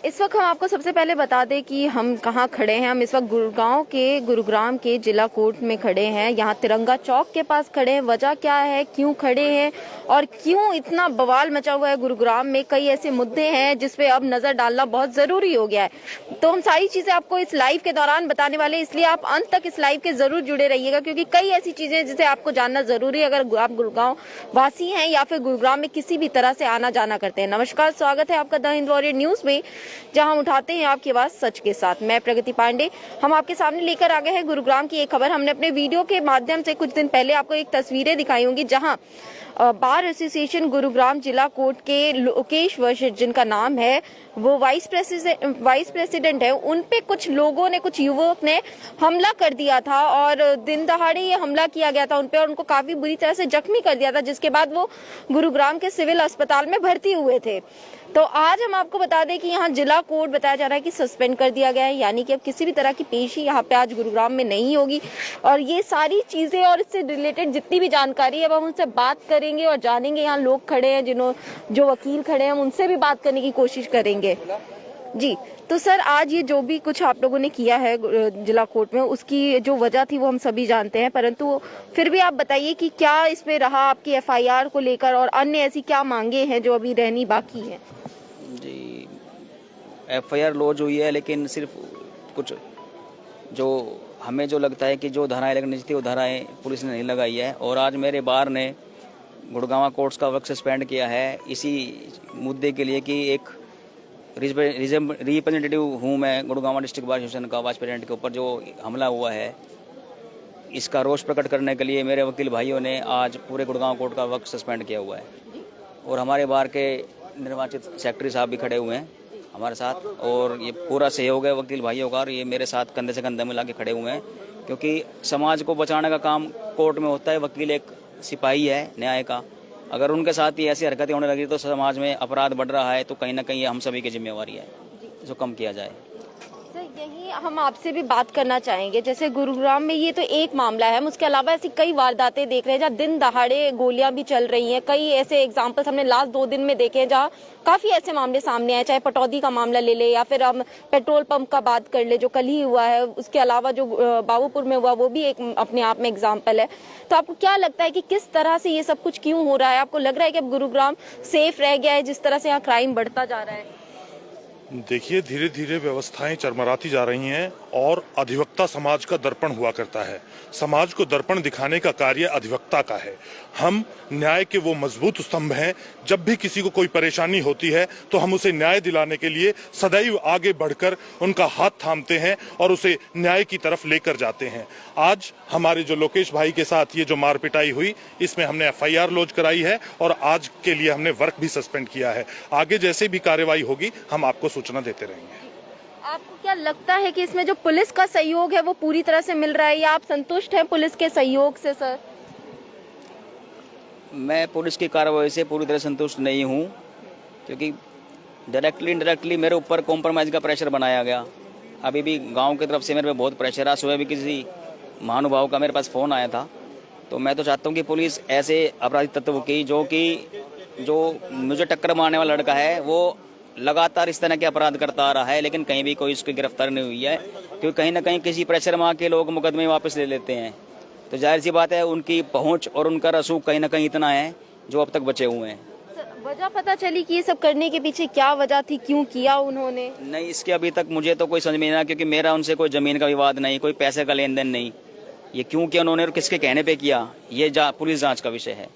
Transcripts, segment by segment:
इस वक्त हम आपको सबसे पहले बता दें कि हम कहाँ खड़े हैं। हम इस वक्त गुड़गांव के गुरुग्राम के जिला कोर्ट में खड़े हैं। यहाँ तिरंगा चौक के पास खड़े हैं। वजह क्या है, क्यों खड़े हैं और क्यों इतना बवाल मचा हुआ है गुरुग्राम में, कई ऐसे मुद्दे हैं जिसपे अब नजर डालना बहुत जरूरी हो गया है। तो हम सारी चीजें आपको इस लाइव के दौरान बताने वाले, इसलिए आप अंत तक इस लाइव के जरूर जुड़े रहिएगा, क्योंकि कई ऐसी चीजें जिसे आपको जानना जरूरी है अगर आप गुड़गांव वासी हैं या फिर गुरुग्राम में किसी भी तरह से आना जाना करते हैं। नमस्कार, स्वागत है आपका द हिंद वॉरियर न्यूज में, जहां हम उठाते हैं आपकी आवाज सच के साथ। मैं प्रगति पांडे, हम आपके सामने लेकर आ गए हैं गुरुग्राम की एक खबर। हमने अपने वीडियो के माध्यम से कुछ दिन पहले आपको एक तस्वीरें दिखाई होंगी, जहां बार एसोसिएशन गुरुग्राम जिला कोर्ट के लोकेश वर्षित, जिनका नाम है, वो वाइस प्रेसिडेंट है, उन पे कुछ लोगों ने, कुछ युवक ने हमला कर दिया था और दिन दहाड़े ये हमला किया गया था उन पे और उनको काफी बुरी तरह से जख्मी कर दिया था, जिसके बाद वो गुरुग्राम के सिविल अस्पताल में भर्ती हुए थे। तो आज हम आपको बता दें कि यहाँ जिला कोर्ट बताया जा रहा है कि सस्पेंड कर दिया गया है, यानी कि अब किसी भी तरह की पेशी यहाँ पे आज गुरुग्राम में नहीं होगी। और ये सारी चीजें और इससे रिलेटेड जितनी भी जानकारी है अब हम उनसे बात करेंगे और जानेंगे। यहाँ लोग खड़े हैं, जो वकील खड़े हैं, हम उनसे भी बात करने की कोशिश करेंगे। जी, तो सर, आज ये जो भी कुछ आप लोगों ने किया है जिला कोर्ट में, उसकी जो वजह थी वो हम सभी जानते हैं, परंतु फिर भी आप बताइए कि क्या इसमें रहा आपकी एफआईआर को लेकर और अन्य ऐसी क्या मांगे हैं जो अभी रहनी बाकी है। जी, एफआईआर लॉन्च हुई है, लेकिन सिर्फ कुछ जो हमें जो लगता है कि जो धाराएं लगनी थी वो धाराएं पुलिस ने नहीं लगाई है। और आज मेरे बार ने गुड़गांव कोर्ट्स का वर्क सस्पेंड किया है इसी मुद्दे के लिए कि एक रिप्रेजेंटेटिव हूँ मैं गुड़गांव डिस्ट्रिक्ट बार एसोसिएशन का, वाइस प्रेसिडेंट के ऊपर जो हमला हुआ है, इसका रोष प्रकट करने के लिए मेरे वकील भाइयों ने आज पूरे गुड़गांव कोर्ट का वर्क सस्पेंड किया हुआ है। और हमारे बार के निर्वाचित सेक्रेटरी साहब भी खड़े हुए हैं हमारे साथ, और ये पूरा सहयोग है वकील भाइयों का, और ये मेरे साथ कंधे से कंधे मिला के खड़े हुए हैं, क्योंकि समाज को बचाने का काम कोर्ट में होता है। वकील एक सिपाही है न्याय का, अगर उनके साथ ही ऐसी हरकतें होने लगी तो समाज में अपराध बढ़ रहा है, तो कहीं ना कहीं हम सभी की जिम्मेवारी है जो कम किया जाए। यही हम आपसे भी बात करना चाहेंगे, जैसे गुरुग्राम में ये तो एक मामला है, हम उसके अलावा ऐसी कई वारदातें देख रहे हैं जहाँ दिन दहाड़े गोलियां भी चल रही हैं। कई ऐसे एग्जाम्पल्स हमने लास्ट 2 दिन में देखे हैं जहाँ काफी ऐसे मामले सामने आए, चाहे पटौदी का मामला ले ले या फिर हम पेट्रोल पंप का बात कर ले जो कल ही हुआ है, उसके अलावा जो बाबूपुर में हुआ वो भी एक अपने आप में एग्जाम्पल है। तो आपको क्या लगता है कि किस तरह से ये सब कुछ क्यों हो रहा है? आपको लग रहा है कि अब गुरुग्राम सेफ रह गया है जिस तरह से यहाँ क्राइम बढ़ता जा रहा है? देखिए, धीरे धीरे व्यवस्थाएं चरमराती जा रही हैं और अधिवक्ता समाज का दर्पण हुआ करता है। समाज को दर्पण दिखाने का कार्य अधिवक्ता का है। हम न्याय के वो मजबूत स्तंभ हैं। जब भी किसी को कोई परेशानी होती है तो हम उसे न्याय दिलाने के लिए सदैव आगे बढ़कर उनका हाथ थामते हैं और उसे न्याय की तरफ लेकर जाते हैं। आज हमारे जो लोकेश भाई के साथ ये जो मार पिटाई हुई, इसमें हमने एफआईआर लॉन्च कराई है और आज के लिए हमने वर्क भी सस्पेंड किया है। आगे जैसे भी कार्रवाई होगी हम आपको सूचना देते रहेंगे। आपको क्या लगता है कि इसमें जो पुलिस का सहयोग है वो पूरी तरह से मिल रहा है या आप संतुष्ट हैं पुलिस के सहयोग से? सर, मैं पुलिस की कार्रवाई से पूरी तरह संतुष्ट नहीं हूँ, क्योंकि डायरेक्टली इनडायरेक्टली मेरे ऊपर कॉम्प्रोमाइज़ का प्रेशर बनाया गया। अभी भी गांव की तरफ से मेरे पे बहुत प्रेशर है। सुबह भी किसी महानुभाव का मेरे पास फ़ोन आया था। तो मैं तो चाहता हूँ कि पुलिस ऐसे अपराधी तत्व की जो मुझे टक्कर मारने वाला लड़का है वो लगातार इस तरह के अपराध करता आ रहा है, लेकिन कहीं भी कोई उसकी गिरफ्तार नहीं हुई है, क्योंकि कहीं ना कहीं किसी प्रेशर में आके लोग मुकदमे वापस ले लेते हैं। तो जाहिर सी बात है उनकी पहुंच और उनका रसूख कहीं ना कहीं इतना है जो अब तक बचे हुए हैं। वजह पता चली कि ये सब करने के पीछे क्या वजह थी, क्यों किया उन्होंने? नहीं, इसके अभी तक मुझे तो कोई समझ में नहीं आया, क्योंकि मेरा उनसे कोई जमीन का विवाद नहीं, कोई पैसे का लेन देन नहीं। ये क्यों किया उन्होंने और किसके कहने पे किया, ये पुलिस जांच का विषय है।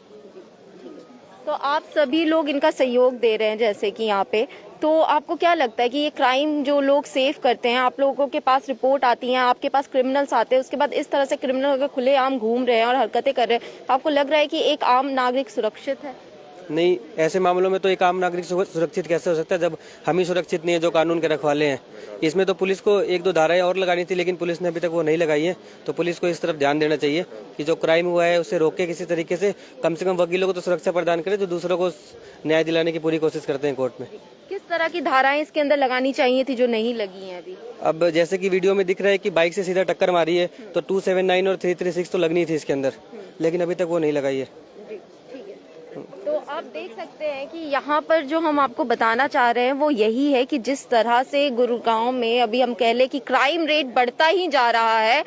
तो आप सभी लोग इनका सहयोग दे रहे हैं जैसे कि यहाँ पे, तो आपको क्या लगता है कि ये क्राइम जो लोग सेफ करते हैं, आप लोगों के पास रिपोर्ट आती है, आपके पास क्रिमिनल्स आते हैं, उसके बाद इस तरह से क्रिमिनल अगर खुलेआम घूम रहे हैं और हरकतें कर रहे हैं, आपको लग रहा है कि एक आम नागरिक सुरक्षित है? नहीं, ऐसे मामलों में तो एक आम नागरिक सुरक्षित कैसे हो सकता है जब हम ही सुरक्षित नहीं है जो कानून के रखवाले हैं। इसमें तो पुलिस को 1-2 धाराएं और लगानी थी, लेकिन पुलिस ने अभी तक वो नहीं लगाई है। तो पुलिस को इस तरफ ध्यान देना चाहिए कि जो क्राइम हुआ है उसे रोके किसी तरीके से कम वकीलों को तो सुरक्षा प्रदान करे जो दूसरों को न्याय दिलाने की पूरी कोशिश करते हैं कोर्ट में। किस तरह की धाराएं इसके अंदर लगानी चाहिए थी जो नहीं लगी हैं अभी? अब जैसे कि वीडियो में दिख रहा है कि बाइक से सीधा टक्कर मारी है, तो 279 और 336 तो लगनी थी इसके अंदर, लेकिन अभी तक वो नहीं लगाई है। तो आप देख सकते हैं कि यहाँ पर जो हम आपको बताना चाह रहे हैं वो यही है कि जिस तरह से गुरुग्राम में अभी हम कह लें कि क्राइम रेट बढ़ता ही जा रहा है,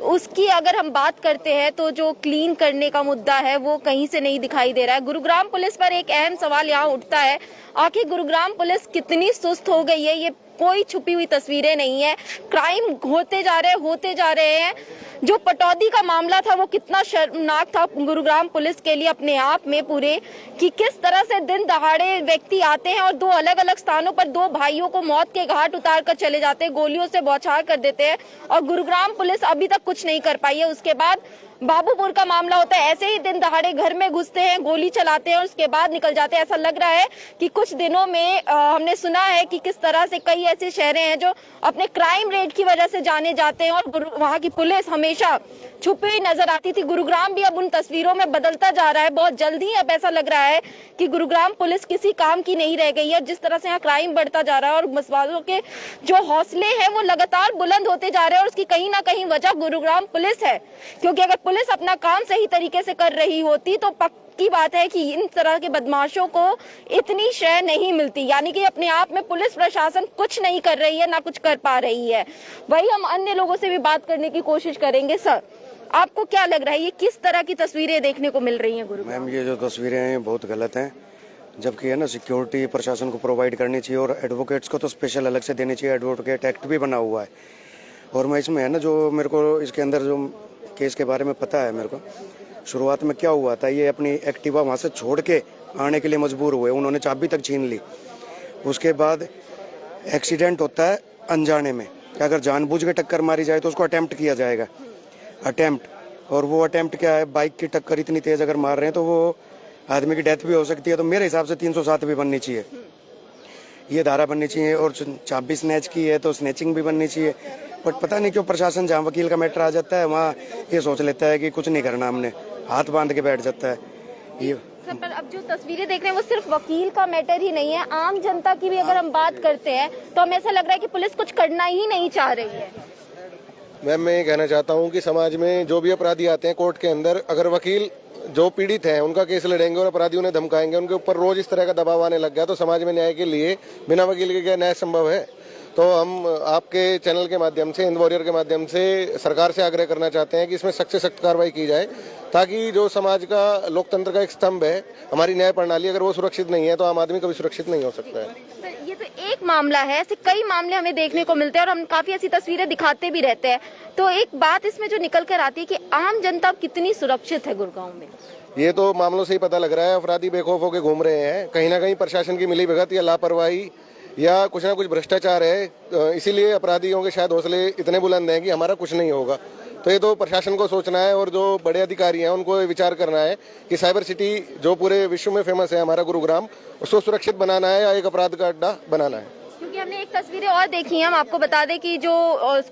उसकी अगर हम बात करते हैं तो जो क्लीन करने का मुद्दा है वो कहीं से नहीं दिखाई दे रहा है। गुरुग्राम पुलिस पर एक अहम सवाल यहाँ उठता है, आखिर गुरुग्राम पुलिस कितनी सुस्त हो गई है? ये कोई छुपी हुई तस्वीरें नहीं है, क्राइम होते जा रहे हैं। जो पटौदी का मामला था वो कितना शर्मनाक था गुरुग्राम पुलिस के लिए अपने आप में पूरे, कि किस तरह से दिन दहाड़े व्यक्ति आते हैं और दो अलग अलग स्थानों पर दो भाइयों को मौत के घाट उतार कर चले जाते हैं, गोलियों से बौछार कर देते हैं और गुरुग्राम पुलिस अभी तक कुछ नहीं कर पाई है। उसके बाद बाबूपुर का मामला होता है, ऐसे ही दिन दहाड़े घर में घुसते हैं, गोली चलाते हैं और उसके बाद निकल जाते हैं। ऐसा लग रहा है कि कुछ दिनों में हमने सुना है कि किस तरह से कई ऐसे शहर हैं जो अपने क्राइम रेट की वजह से जाने जाते हैं और वहां की पुलिस हमेशा छुपी हुई नजर आती थी। गुरुग्राम भी अब उन तस्वीरों में बदलता जा रहा है। बहुत जल्दी अब ऐसा लग रहा है कि गुरुग्राम पुलिस किसी काम की नहीं रह गई है। जिस तरह से यहाँ क्राइम बढ़ता जा रहा है और मसवालों के जो हौसले हैं वो लगातार बुलंद होते जा रहे हैं और उसकी कहीं ना कहीं वजह गुरुग्राम पुलिस है, क्योंकि अगर पुलिस अपना काम सही तरीके से कर रही होती तो की बात है कि इन तरह के बदमाशों को इतनी शय नहीं मिलती। यानी कि अपने आप में पुलिस प्रशासन कुछ नहीं कर रही है, ना कुछ कर पा रही है। वही हम अन्य लोगों से भी बात करने की कोशिश करेंगे। सर, आपको क्या लग रहा है, ये किस तरह की तस्वीरें देखने को मिल रही हैं गुरुग्राम? मैम, ये जो तस्वीरें हैं बहुत गलत हैं। जबकि है ना, सिक्योरिटी प्रशासन को प्रोवाइड करनी चाहिए और एडवोकेट्स को तो स्पेशल अलग से देनी चाहिए। एडवोकेट एक्ट भी बना हुआ है। और मैं इसमें है ना, जो मेरे को इसके अंदर जो केस के बारे में पता है, मेरे को शुरुआत में क्या हुआ था, ये अपनी एक्टिवा वहाँ से छोड़ के आने के लिए मजबूर हुए, उन्होंने चाबी तक छीन ली। उसके बाद एक्सीडेंट होता है अनजाने में, कि अगर जानबूझ के टक्कर मारी जाए तो उसको अटेम्प्ट किया जाएगा, अटेम्प्ट। और वो अटेम्प्ट क्या है, बाइक की टक्कर इतनी तेज अगर मार रहे हैं तो वो आदमी की डेथ भी हो सकती है। तो मेरे हिसाब से 307 भी बननी चाहिए, ये धारा बननी चाहिए। और चाबी स्नैच की है तो स्नैचिंग भी बननी चाहिए। बट पता नहीं क्यों प्रशासन जहाँ वकील का मैटर आ जाता है वहाँ ये सोच लेता है कि कुछ नहीं करना, हमने हाथ बांध के बैठ जाता है ये। सर, पर अब जो तस्वीरें देख रहे हैं वो सिर्फ वकील का मैटर ही नहीं है, आम जनता की भी अगर हम बात करते हैं तो हमें ऐसा लग रहा है कि पुलिस कुछ करना ही नहीं चाह रही है। मैम, मैं ये कहना चाहता हूँ कि समाज में जो भी अपराधी आते हैं कोर्ट के अंदर, अगर वकील जो पीड़ित हैं उनका केस लड़ेंगे और अपराधियों ने धमकाएंगे, उनके ऊपर रोज इस तरह का दबाव आने लग गया तो समाज में न्याय के लिए बिना वकील के क्या न्याय संभव है? तो हम आपके चैनल के माध्यम से, हिंद वॉरियर के माध्यम से सरकार से आग्रह करना चाहते हैं कि इसमें सख्त से सख्त कार्रवाई की जाए, ताकि जो समाज का लोकतंत्र का एक स्तंभ है, हमारी न्याय प्रणाली, अगर वो सुरक्षित नहीं है तो आम आदमी कभी सुरक्षित नहीं हो सकता है। सर, ये तो एक मामला है, ऐसे कई मामले हमें देखने को मिलते हैं और हम काफी ऐसी तस्वीरें दिखाते भी रहते हैं। तो एक बात इसमें जो निकल कर आती है कि आम जनता कितनी सुरक्षित है गुरुग्राम में, ये तो मामलों से ही पता लग रहा है। अपराधी बेखौफ होकर घूम रहे हैं, कहीं ना कहीं प्रशासन की मिलीभगत या लापरवाही या कुछ ना कुछ भ्रष्टाचार है, इसीलिए अपराधियों के शायद हौसले इतने बुलंद हैं कि हमारा कुछ नहीं होगा। तो ये तो प्रशासन को सोचना है और जो बड़े अधिकारी हैं उनको विचार करना है कि साइबर सिटी जो पूरे विश्व में फेमस है हमारा गुरुग्राम, उसको सुरक्षित बनाना है या एक अपराध का अड्डा बनाना है। क्योंकि हमने एक तस्वीरें और देखी हैं, हम आपको बता दें कि जो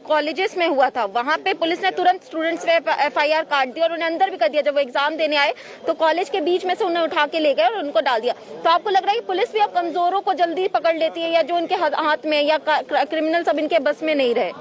कॉलेजेस में हुआ था वहाँ पे पुलिस ने तुरंत स्टूडेंट्स पे FIR काट दी और उन्हें अंदर भी कर दिया। जब वो एग्जाम देने आए तो कॉलेज के बीच में से उन्हें उठा के ले गए और उनको डाल दिया। तो आपको लग रहा है कि पुलिस भी अब कमजोरों को जल्दी पकड़ लेती है, या जो उनके हाथ में या क्रिमिनल सब इनके बस में नहीं रहे?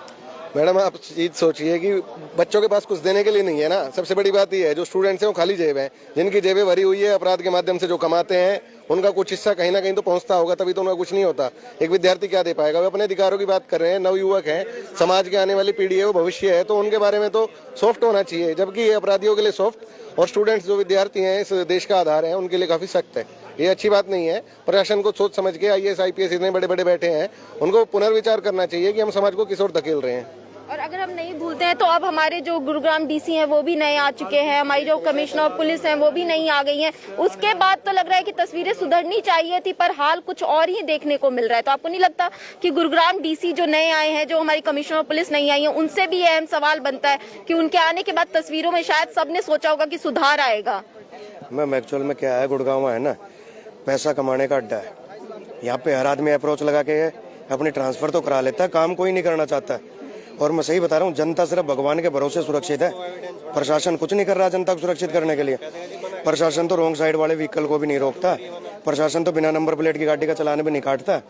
मैडम, आप चीज सोचिए कि बच्चों के पास कुछ देने के लिए नहीं है ना। सबसे बड़ी बात यह है, जो स्टूडेंट्स हैं वो खाली जेब हैं, जिनकी जेबें भरी हुई है अपराध के माध्यम से जो कमाते हैं, उनका कुछ हिस्सा कहीं ना कहीं तो पहुंचता होगा, तभी तो उनका कुछ नहीं होता। एक विद्यार्थी क्या दे पाएगा? वो अपने अधिकारों की बात कर रहे हैं, नवयुवक हैं, समाज की आने वाली पीढ़ी है, वो भविष्य है, तो उनके बारे में तो सॉफ्ट होना चाहिए। जबकि ये अपराधियों के लिए सॉफ्ट और स्टूडेंट्स जो विद्यार्थी हैं, इस देश का आधार है, उनके लिए काफी सख्त है। ये अच्छी बात नहीं है। प्रशासन को सोच समझ के IAS IPS इतने बड़े बड़े बैठे हैं, उनको पुनर्विचार करना चाहिए कि हम समाज को किस ओर धकेल रहे हैं। और अगर हम नहीं भूलते हैं तो अब हमारे जो गुरुग्राम DC हैं वो भी नए आ चुके हैं, हमारी जो कमिश्नर ऑफ पुलिस हैं वो भी नई आ गई हैं। उसके बाद तो लग रहा है कि तस्वीरें सुधरनी चाहिए थी, पर हाल कुछ और ही देखने को मिल रहा है। तो आपको नहीं लगता कि गुरुग्राम DC जो नए आए हैं, जो हमारी कमिश्नर ऑफ पुलिस नई आई है, उनसे भी अहम सवाल बनता है कि उनके आने के बाद तस्वीरों में शायद सबने सोचा होगा कि सुधार आएगा? मैम, एक्चुअल में क्या है, गुड़गांव है ना, पैसा कमाने का अड्डा है। यहाँ पे हर आदमी अप्रोच लगा के अपनी ट्रांसफर तो करा लेता है, काम कोई नहीं करना चाहता। और मैं सही बता रहा हूँ, जनता सिर्फ भगवान के भरोसे सुरक्षित है। प्रशासन कुछ नहीं कर रहा जनता को सुरक्षित करने के लिए। प्रशासन तो रॉन्ग साइड वाले व्हीकल को भी नहीं रोकता, प्रशासन तो बिना नंबर प्लेट की गाड़ी का चलान भी नहीं काटता।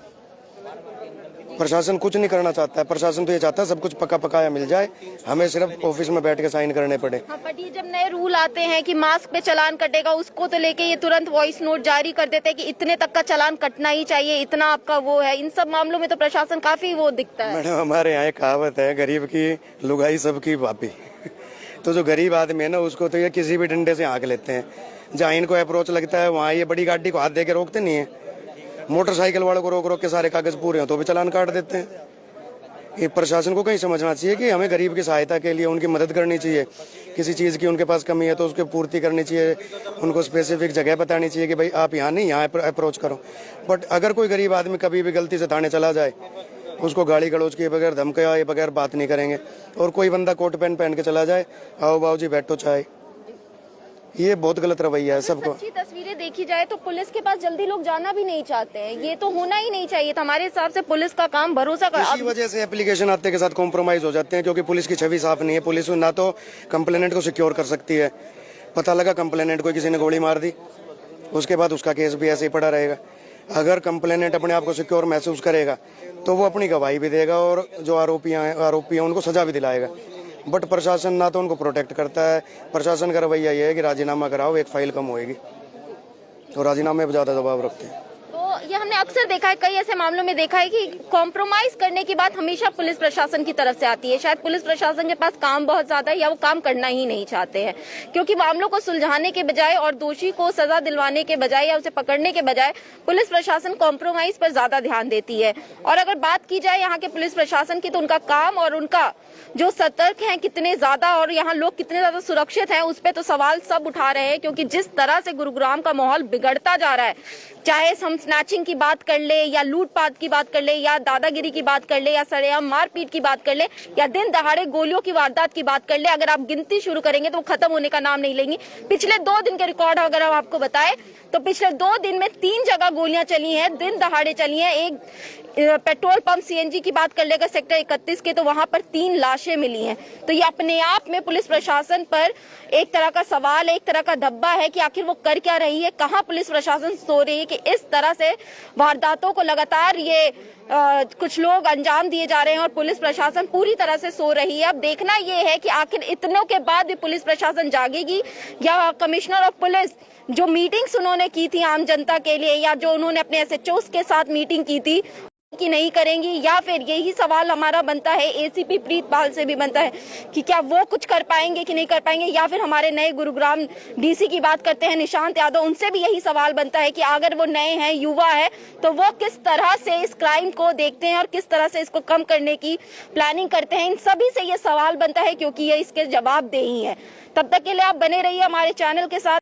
प्रशासन कुछ नहीं करना चाहता है। प्रशासन तो ये चाहता है सब कुछ पका पकाया मिल जाए, हमें सिर्फ ऑफिस में बैठ के साइन करने पड़े। हाँ, बट ये जब नए रूल आते हैं कि मास्क पे चालान कटेगा, उसको तो लेके ये तुरंत वॉइस नोट जारी कर देते हैं कि इतने तक का चालान कटना ही चाहिए, इतना आपका वो है। इन सब मामलों में तो प्रशासन काफी वो दिखता है। मैडम हमारे यहाँ एक कहावत है, गरीब की लुगाई सबकी भाभी। तो जो गरीब आदमी है ना, उसको तो ये किसी भी डंडे से हाँक लेते हैं। जहाँ इनको अप्रोच लगता है वहाँ ये बड़ी गाड़ी को हाथ दे के रोकते नहीं है। मोटरसाइकिल वालों को रोक रोक के सारे कागज पूरे हो तो भी चालान काट देते हैं। ये प्रशासन को कहीं समझना चाहिए कि हमें गरीब की सहायता के लिए उनकी मदद करनी चाहिए। किसी चीज़ की उनके पास कमी है तो उसकी पूर्ति करनी चाहिए। उनको स्पेसिफिक जगह बतानी चाहिए कि भाई आप यहाँ नहीं, यहाँ अप्रोच करो। बट अगर कोई गरीब आदमी कभी भी गलती से थाने चला जाए, उसको गाली गलौज किए बगैर, धमकाए बगैर बात नहीं करेंगे। और कोई बंदा कोट पैंट पहन के चला जाए, आओ बाबूजी बैठो चाय, ये बहुत गलत रवैया है सबको। सच्ची तस्वीरें देखी जाए तो पुलिस के पास जल्दी लोग जाना भी नहीं चाहते हैं। ये तो होना ही नहीं चाहिए था। हमारे हिसाब से पुलिस का काम भरोसा कर। इसी वजह से एप्लीकेशन आते के साथ कॉम्प्रोमाइज हो जाते हैं, क्योंकि पुलिस की छवि साफ नहीं है। पुलिस ना तो कंप्लेनेंट को सिक्योर कर सकती है। पता लगा कंप्लेनेंट को किसी ने गोली मार दी, उसके बाद उसका केस भी ऐसे ही पड़ा रहेगा। अगर कंप्लेनेंट अपने आप को सिक्योर महसूस करेगा तो वो अपनी गवाही भी देगा और जो आरोपी हैं उनको सजा भी दिलाएगा। बट प्रशासन ना तो उनको प्रोटेक्ट करता है। प्रशासन का रवैया ये है कि राजीनामा कराओ, एक फाइल कम होएगी, और राजीनामे पर ज्यादा दबाव रखते हैं। तो ये हमने अक्सर देखा है, कई ऐसे मामलों में देखा है कि कॉम्प्रोमाइज करने की बात हमेशा पुलिस प्रशासन की तरफ से आती है। शायद पुलिस प्रशासन के पास काम बहुत ज्यादा है या वो काम करना ही नहीं चाहते हैं, क्योंकि मामलों को सुलझाने के बजाय और दोषी को सजा दिलवाने के बजाय या उसे पकड़ने के बजाय पुलिस प्रशासन कॉम्प्रोमाइज पर ज्यादा ध्यान देती है। और अगर बात की जाए यहाँ के पुलिस प्रशासन की, तो उनका काम और उनका जो सतर्क है कितने ज्यादा और यहाँ लोग कितने ज्यादा सुरक्षित हैं, उस पर तो सवाल सब उठा रहे हैं। क्योंकि जिस तरह से गुरुग्राम का माहौल बिगड़ता जा रहा है, चाहे हम स्नैचिंग की बात कर ले या लूटपाट की बात कर ले या दादागिरी की बात कर ले या सरेआम मारपीट की बात कर ले या दिन दहाड़े गोलियों की वारदात की बात कर ले, अगर आप गिनती शुरू करेंगे तो वो खत्म होने का नाम नहीं लेंगी। पिछले 2 दिन के रिकॉर्ड अगर हम आपको बताएं तो पिछले 2 दिन में 3 जगह गोलियां चली हैं, दिन दहाड़े चली हैं। एक पेट्रोल पंप सीएनजी की बात कर लेगा सेक्टर 31 के, तो वहां पर 3 लाशें मिली हैं। तो ये अपने आप में पुलिस प्रशासन पर एक तरह का सवाल, एक तरह का धब्बा है कि आखिर वो कर क्या रही है, कहां पुलिस प्रशासन सो रही है कि इस तरह से वारदातों को लगातार ये कुछ लोग अंजाम दिए जा रहे हैं और पुलिस प्रशासन पूरी तरह से सो रही है। अब देखना ये है कि आखिर इतनों के बाद भी पुलिस प्रशासन जागेगी या कमिश्नर ऑफ पुलिस जो मीटिंग्स उन्होंने की थी आम जनता के लिए या जो उन्होंने अपने एसएचओस के साथ मीटिंग की थी कि नहीं करेंगी, या फिर यही सवाल हमारा बनता है एसीपी प्रीतपाल से भी बनता है कि क्या वो कुछ कर पाएंगे कि नहीं कर पाएंगे, या फिर हमारे नए गुरुग्राम डीसी की बात करते हैं निशांत यादव, उनसे भी यही सवाल बनता है कि अगर वो नए हैं, युवा है, तो वो किस तरह से इस क्राइम को देखते हैं और किस तरह से इसको कम करने की प्लानिंग करते हैं। इन सभी से ये सवाल बनता है क्योंकि ये इसके जवाबदेही है। तब तक के लिए आप बने रहिए हमारे चैनल के साथ।